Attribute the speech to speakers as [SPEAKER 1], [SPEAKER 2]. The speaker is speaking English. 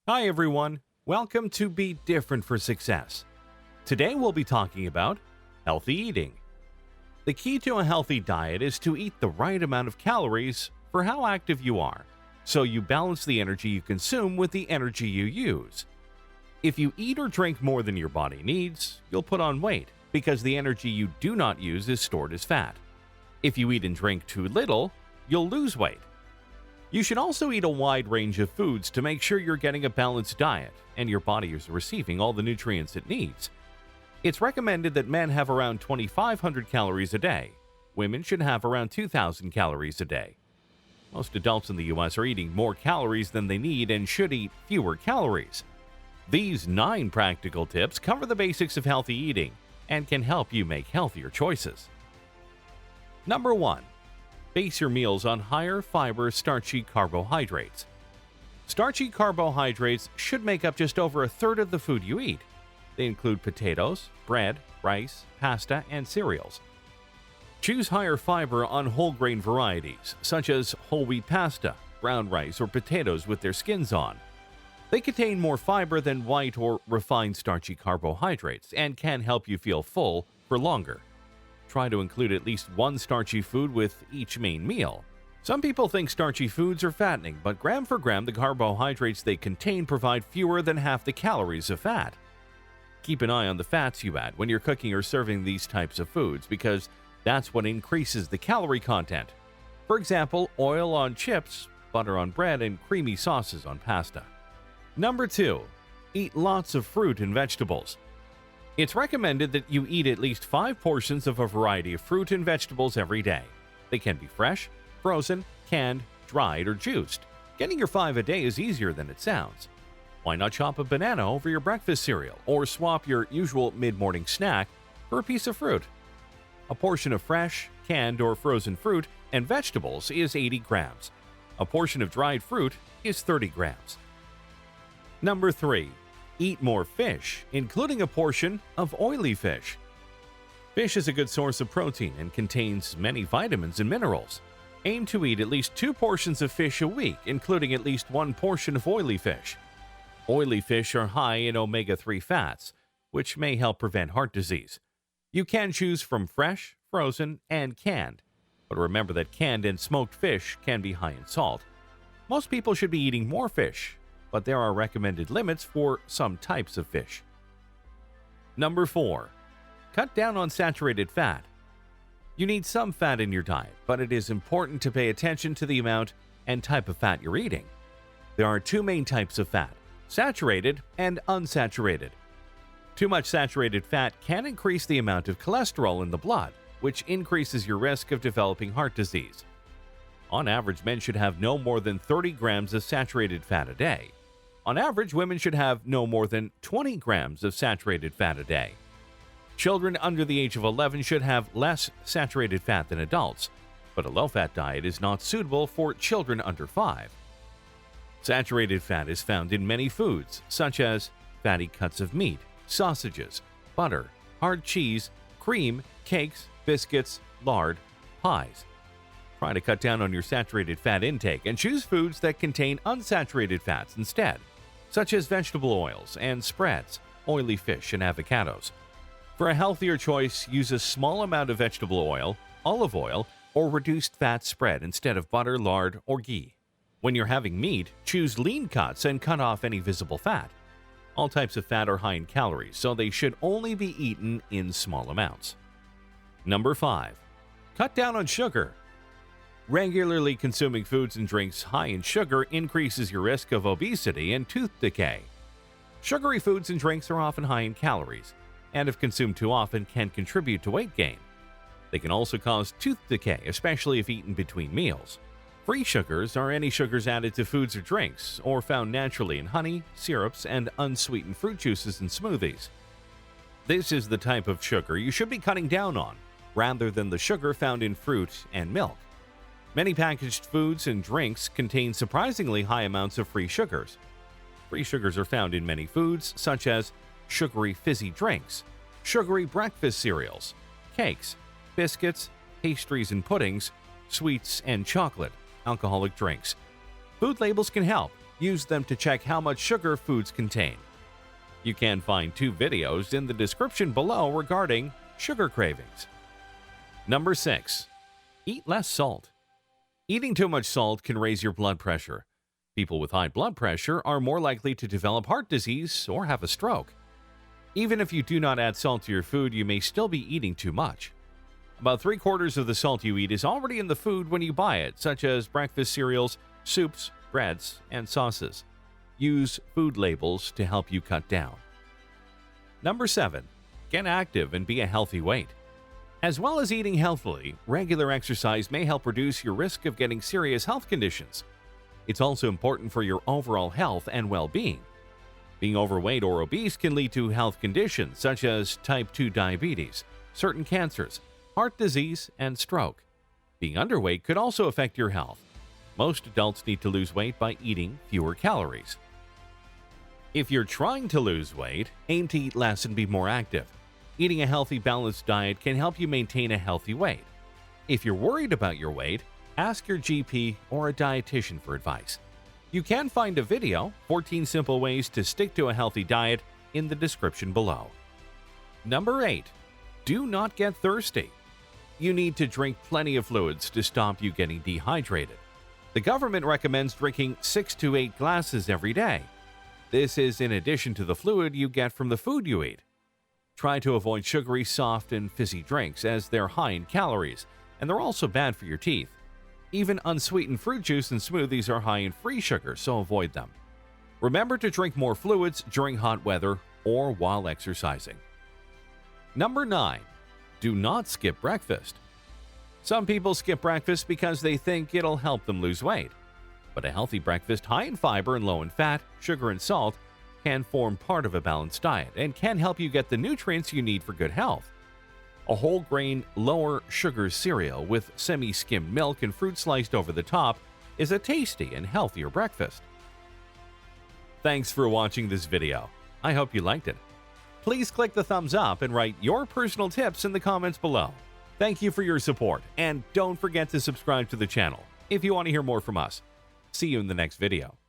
[SPEAKER 1] Hi everyone, welcome to Be Different for Success. Today we'll be talking about healthy eating. The key to a healthy diet is to eat the right amount of calories for how active you are, so you balance the energy you consume with the energy you use. If you eat or drink more than your body needs, you'll put on weight because the energy you do not use is stored as fat. If you eat and drink too little, you'll lose weight. You should also eat a wide range of foods to make sure you're getting a balanced diet and your body is receiving all the nutrients it needs. It's recommended that men have around 2,500 calories a day. Women should have around 2,000 calories a day. Most adults in the US are eating more calories than they need and should eat fewer calories. These 9 practical tips cover the basics of healthy eating and can help you make healthier choices. Number 1. Base your meals on higher fiber, starchy carbohydrates. Starchy carbohydrates should make up just over a third of the food you eat. They include potatoes, bread, rice, pasta, and cereals. Choose higher fiber on whole grain varieties, such as whole wheat pasta, brown rice, or potatoes with their skins on. They contain more fiber than white or refined starchy carbohydrates and can help you feel full for longer. Try to include at least one starchy food with each main meal. Some people think starchy foods are fattening, but gram for gram, the carbohydrates they contain provide fewer than half the calories of fat. Keep an eye on the fats you add when you're cooking or serving these types of foods because that's what increases the calorie content. For example, oil on chips, butter on bread, and creamy sauces on pasta. Number 2. Eat lots of fruit and vegetables. It's recommended that you eat at least 5 portions of a variety of fruit and vegetables every day. They can be fresh, frozen, canned, dried, or juiced. Getting your 5 a day is easier than it sounds. Why not chop a banana over your breakfast cereal or swap your usual mid-morning snack for a piece of fruit? A portion of fresh, canned, or frozen fruit and vegetables is 80 grams. A portion of dried fruit is 30 grams. Number 3. Eat more fish, including a portion of oily fish. Fish is a good source of protein and contains many vitamins and minerals. Aim to eat at least 2 portions of fish a week, including at least 1 portion of oily fish. Oily fish are high in omega-3 fats, which may help prevent heart disease. You can choose from fresh, frozen, and canned, but remember that canned and smoked fish can be high in salt. Most people should be eating more fish, but there are recommended limits for some types of fish. Number 4. Cut down on saturated fat. You need some fat in your diet, but it is important to pay attention to the amount and type of fat you're eating. There are 2 main types of fat: saturated and unsaturated. Too much saturated fat can increase the amount of cholesterol in the blood, which increases your risk of developing heart disease. On average, men should have no more than 30 grams of saturated fat a day. On average, women should have no more than 20 grams of saturated fat a day. Children under the age of 11 should have less saturated fat than adults, but a low-fat diet is not suitable for children under 5. Saturated fat is found in many foods, such as fatty cuts of meat, sausages, butter, hard cheese, cream, cakes, biscuits, lard, pies. Try to cut down on your saturated fat intake and choose foods that contain unsaturated fats instead, such as vegetable oils and spreads, oily fish, and avocados. For a healthier choice, use a small amount of vegetable oil, olive oil, or reduced fat spread instead of butter, lard, or ghee. When you're having meat, choose lean cuts and cut off any visible fat. All types of fat are high in calories, so they should only be eaten in small amounts. Number 5. Cut down on sugar. Regularly consuming foods and drinks high in sugar increases your risk of obesity and tooth decay. Sugary foods and drinks are often high in calories, and if consumed too often can contribute to weight gain. They can also cause tooth decay, especially if eaten between meals. Free sugars are any sugars added to foods or drinks, or found naturally in honey, syrups, and unsweetened fruit juices and smoothies. This is the type of sugar you should be cutting down on, rather than the sugar found in fruit and milk. Many packaged foods and drinks contain surprisingly high amounts of free sugars. Free sugars are found in many foods, such as sugary fizzy drinks, sugary breakfast cereals, cakes, biscuits, pastries and puddings, sweets and chocolate, alcoholic drinks. Food labels can help. use them to check how much sugar foods contain. You can find 2 videos in the description below regarding sugar cravings. Number 6. Eat less salt. Eating too much salt can raise your blood pressure. People with high blood pressure are more likely to develop heart disease or have a stroke. Even if you do not add salt to your food, you may still be eating too much. About 3/4 of the salt you eat is already in the food when you buy it, such as breakfast cereals, soups, breads, and sauces. Use food labels to help you cut down. Number 7. Get active and be a healthy weight. As well as eating healthily, regular exercise may help reduce your risk of getting serious health conditions. It's also important for your overall health and well-being. Being overweight or obese can lead to health conditions such as type 2 diabetes, certain cancers, heart disease, and stroke. Being underweight could also affect your health. Most adults need to lose weight by eating fewer calories. If you're trying to lose weight, aim to eat less and be more active. Eating a healthy, balanced diet can help you maintain a healthy weight. If you're worried about your weight, ask your GP or a dietitian for advice. You can find a video, 14 Simple Ways to Stick to a Healthy Diet, in the description below. Number 8. Do not get thirsty. You need to drink plenty of fluids to stop you getting dehydrated. The government recommends drinking 6 to 8 glasses every day. This is in addition to the fluid you get from the food you eat. Try to avoid sugary, soft, and fizzy drinks as they're high in calories, and they're also bad for your teeth. Even unsweetened fruit juice and smoothies are high in free sugar, so avoid them. Remember to drink more fluids during hot weather or while exercising. Number 9. Do not skip breakfast. Some people skip breakfast because they think it'll help them lose weight. But a healthy breakfast high in fiber and low in fat, sugar, and salt can form part of a balanced diet and can help you get the nutrients you need for good health. A whole grain, lower sugar cereal with semi-skimmed milk and fruit sliced over the top is a tasty and healthier breakfast. Thanks for watching this video. I hope you liked it. Please click the thumbs up and write your personal tips in the comments below. Thank you for your support, and don't forget to subscribe to the channel if you want to hear more from us. See you in the next video.